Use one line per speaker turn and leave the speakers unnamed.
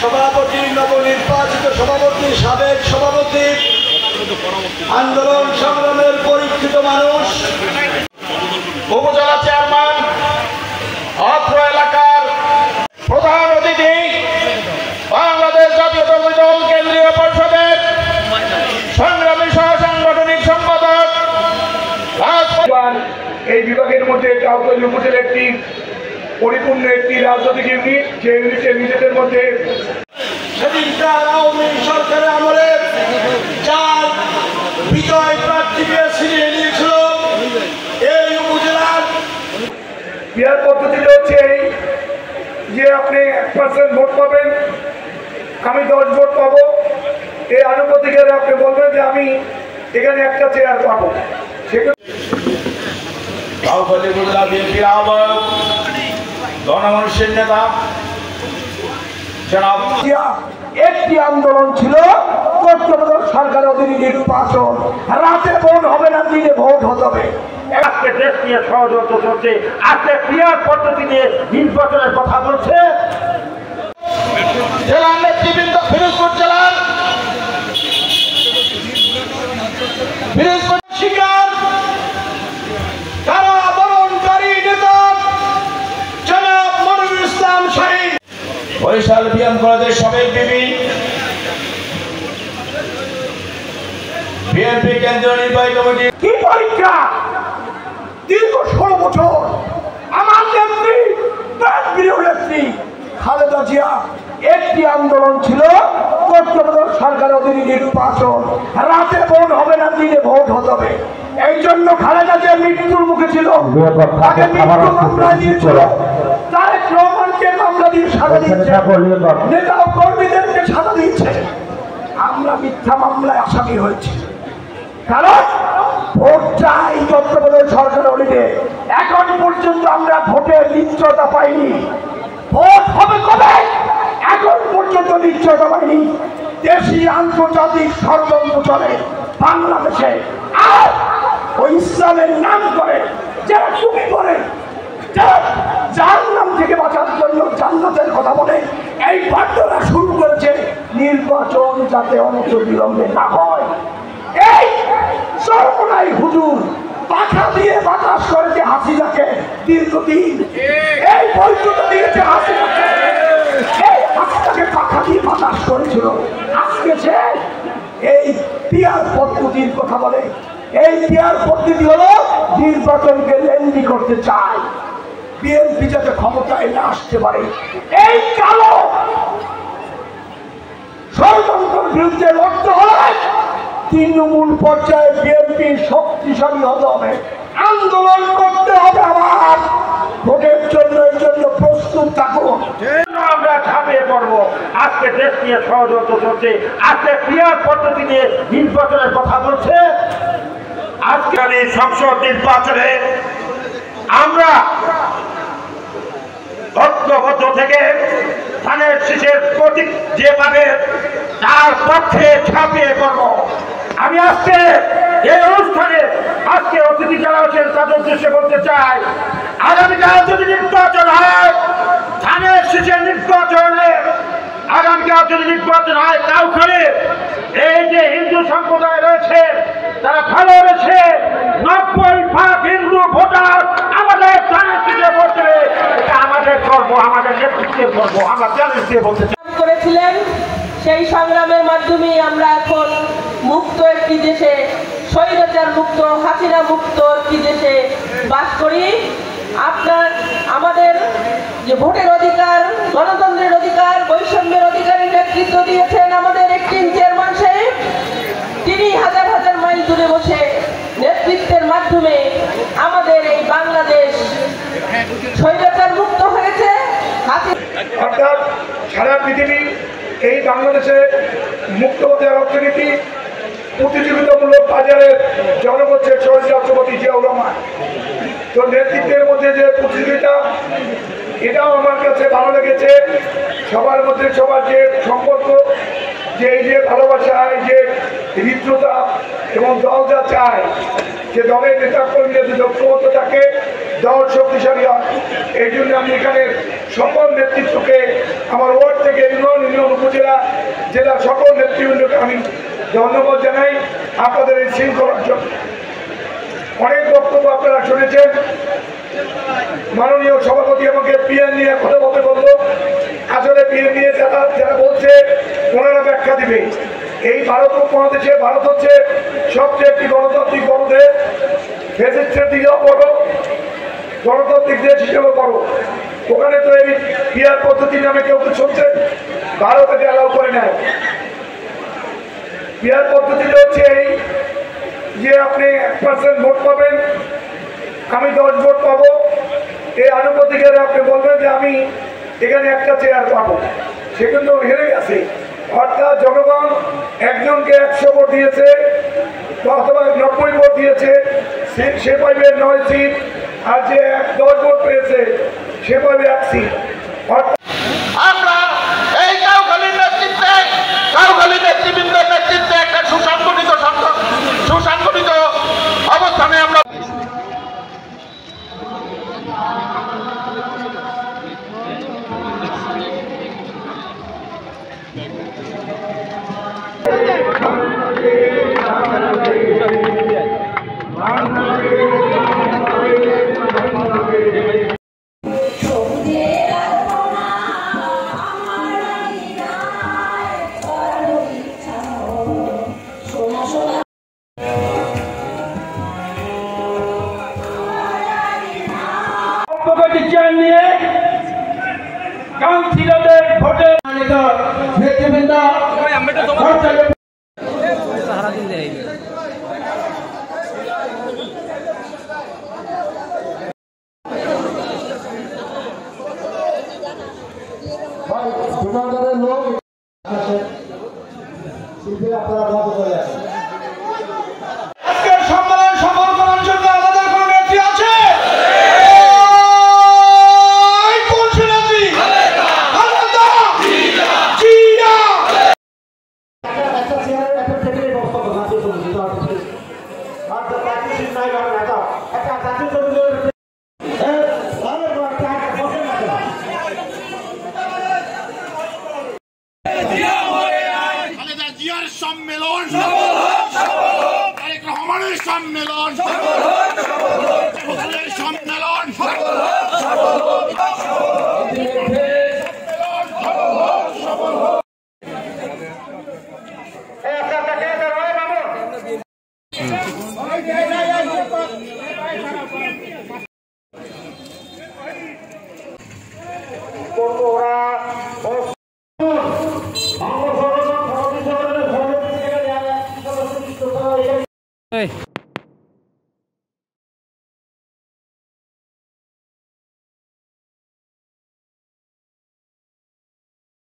সভাপতি, নবনির্বাচিত সভাপতি, সাবেক সভাপতি, আন্দোলন সংগ্রামের পরীক্ষিত মানুষ, উপজেলা চেয়ারম্যান, অত্র এলাকার প্রধান অতিথি, বাংলাদেশ জাতীয়তাবাদী দল কেন্দ্রীয় পরিষদের সংগ্রামী সহ সাংগঠনিক সম্পাদক,
এই বিভাগের মধ্যে কাউতলী উপজেলা একটি পরিপূর্ণ একটি রাজনৈতিক ইউনিট, যে ইউনিটের নিজেদের মধ্যে
সেদিনকার আওয়ামী সরকারের আমলে যার বিজয় প্রার্থীকে ছিনিয়ে নিয়েছিল এই উপজেলার
বিহার পদ্ধতিটা হচ্ছে এই যে আপনি 1% ভোট পাবেন, আমি 10 ভোট পাবো। এই আনুপাতিকের আপনি বলবেন যে আমি এখানে একটা চেয়ার পাবো।
কাউখালী উপজেলা বিএনপির আহ্বায়ক, গণমানুষের নেতা জনাব
একটি আন্দোলন ছিল তত্ত্বাবধায়ক সরকারের অধীনে নির্বাচন, রাতে ভোট হবে না, দিনে ভোট হবে।
আজকে দেশ নিয়ে ষড়যন্ত্র চলছে, আজকে ক্রিয়ার পদ্ধতি নিয়ে নির্বাচনের কথা বলছে।
জেলার নেতৃবৃন্দ, ফিরোজপুর জেলার ফিরোজপুর শিকার কারাবরণকারী নেতা জনাব মনিরুল ইসলাম শাহীন, বরিশাল বিএম কলেজের সাবেক বিবি, বিএনপি কেন্দ্রীয় নির্বাহী কমিটি।
কি পরীক্ষা! দীর্ঘ 16 বছর আমার নেত্রী, প্রাণপ্রিয় নেত্রী খালেদা জিয়া, একটি আন্দোলন ছিল তত্ত্বাবধায়ক সরকারের অধীনে নির্বাচন, রাতে ভোট হবে না, দিনে ভোট হবে। এই জন্য খালেদা জিয়া মৃত্যুর মুখে ছিল, তাকে মৃত্যু মামলা দিয়েছিল, তারেক রহমানকে মামলা দিয়ে সাজা দিচ্ছে, নেতা ও কর্মীদেরকে সাজা দিচ্ছে। আমরা মিথ্যা মামলায় আসামি হয়েছি, কারণ ভোট চাই তত্ত্বাবধায়ক সরকারের অধীনে। এখন পর্যন্ত আমরা ভোটের নিশ্চয়তা পাইনি। ভোট হবে কবে? এখন পর্যন্ত নিশ্চয়তা পাইনি। দেশি আন্তর্জাতিক ষড়যন্ত্র চলে বাংলাদেশে, আর ওই ইসলামের নাম করে যারা টুপি পরে, যারা জাহান্নাম থেকে বাঁচার জন্য জান্নাতের কথা বলে, এই বার্তাটা শুরু করেছে নির্বাচন যাতে অনতিবিলম্বে না হয়। এই সর্বনাই হুজুর পাখা দিয়ে বাতাস করেছে হাসিনাকে দীর্ঘদিন, এই বৈধতা দিয়েছে হাসিনাকে, এই হাসিনাকে পাখা দিয়ে বাতাস করেছিল। আজকে সে এই পিয়ার পদ্ধতির কথা বলে। এই পিয়ার পদ্ধতি হলো নির্বাচনকে লেন্দি করতে চায়, বিএনপি যাতে ক্ষমতায় না আসতে পারে। এই কালো ষড়যন্ত্রের বিরুদ্ধে লড়তে হলে তৃণমূল পর্যায়ে বিএনপি শক্তিশালী হতে হবে, আন্দোলন করতে হবে। আবার ভোটের জন্য এর জন্য প্রস্তুত থাকুন।
আমরা ঝাঁপিয়ে পড়বো। আজকে দেশ নিয়ে ষড়যন্ত্র চলছে, আজকে ক্রিয়ার পদ্ধতি নিয়ে নির্বাচনের কথা বলছে। আজকে সংসদ নির্বাচনে আমরা ঐক্যবদ্ধ থেকে ধানের শীষের প্রতীক যে পাবে তার পক্ষে ঝাঁপিয়ে পড়ব। আমি আজকে এই অনুষ্ঠানে আজকে অতিথি যারা আছেন তাদের উদ্দেশ্যে বলতে চাই, আগামীকাল যদি নির্বাচন হয়, ধানের শীষের নির্বাচনে আগামীকাল যদি নির্বাচন হয়, কাউখালী এই যে হিন্দু সম্প্রদায় রয়েছে তারা ভালোবেসে 90% হিন্দু ভোটার আমাদের ধানের শীষে ভোট দেবে। এটা আমাদের গর্ব, আমাদের নেতৃত্বের গর্ব। আমরা চ্যালেঞ্জ দিয়ে বলতে চাই
করেছিলেন, সেই সংগ্রামের মাধ্যমে আমরা এখন মুক্ত একটি দেশে, স্বৈরাচার মুক্ত, হাসিনা মুক্ত একটি দেশে বাস করি। আমাদের যে ভোটের অধিকার, গণতন্ত্রের অধিকার, বৈষম্যের অধিকারের নেতৃত্ব দিয়েছেন আমাদের একটিন চেয়ারম্যান সাহেব। তিনি হাজার হাজার মাইল দূরে বসে নেতৃত্বের মাধ্যমে আমাদের এই বাংলাদেশ স্বৈরাচার মুক্ত হয়েছে।
অর্থাৎ সারা পৃথিবী এই বাংলাদেশে মুক্তবাজার অর্থনীতি, প্রতিযোগিতামূলক বাজারের জনক হচ্ছে শহীদ রাষ্ট্রপতি জিয়াউর রহমান। তো নেতৃত্বের মধ্যে যে প্রতিযোগিতা, এটাও আমার কাছে ভালো লেগেছে। সবার মধ্যে সবার যে সম্পর্ক, যে এই যে ভালোবাসা, এই যে হৃদ্রতা, এবং দল যা চায় যে দলের নেতা কর্মীদের যে ঐক্যবদ্ধ থাকে, দল শক্তিশালী হয়। এই জন্য আমি এখানে সকল নেতৃত্বকে আমার ওয়ার্ড থেকে ইউনিয়ন জেলার সকল নেতৃবৃন্দকে আমি ধন্যবাদ জানাই আপনাদের এই শৃঙ্খলার জন্য। অনেক বক্তব্য আপনারা শুনেছেন। মাননীয় সভাপতি আমাকে পিএন নিয়ে কথা বলতে বললো। আসলে পিএন নিয়ে যারা বলছে ওনারা ব্যাখ্যা দিবে। এই ভারত উপমহাদেশে ভারত হচ্ছে সবচেয়ে একটি গণতান্ত্রিক বড় দেশ, ফ্যাসিস্টের দিকেও বড়, গণতান্ত্রিক দেশ হিসেবে বড়। ওখানে তো এই পিআর পদ্ধতি নামে কেউ শুনছেন, ভারতে অ্যালাউ করে নেয়। পিআর পদ্ধতিটা হচ্ছে এই যে আপনি 1% ভোট পাবেন, আমি 10 ভোট পাবো, এই আনুপাতিকের আপনি বলবেন যে আমি এখানে একটা চেয়ার পাবো, সে কিন্তু হেরে গেছে। অর্থাৎ জনগণ একজনকে 100 ভোট দিয়েছে অথবা 90 ভোট দিয়েছে, সে পাইবে 9 সিট, আর যে 10 ভোট পেয়েছে সে পাইবে 1 সিট।
আমরা এই কাউখালীর নেতৃত্বে, কাউখালী নেতৃবৃন্দের নেতৃত্বে একটা সুসংগঠিত অবস্থানে আমরা
নিয়ে কাউন্সিলরদের ভোটে নেতৃবৃন্দ আজকের সম্মেলন সফল করার জন্য আমাদের কোন নেত্রী আছে?
সম্মেলন তারেক রহমানের সম্মেলন
Hey.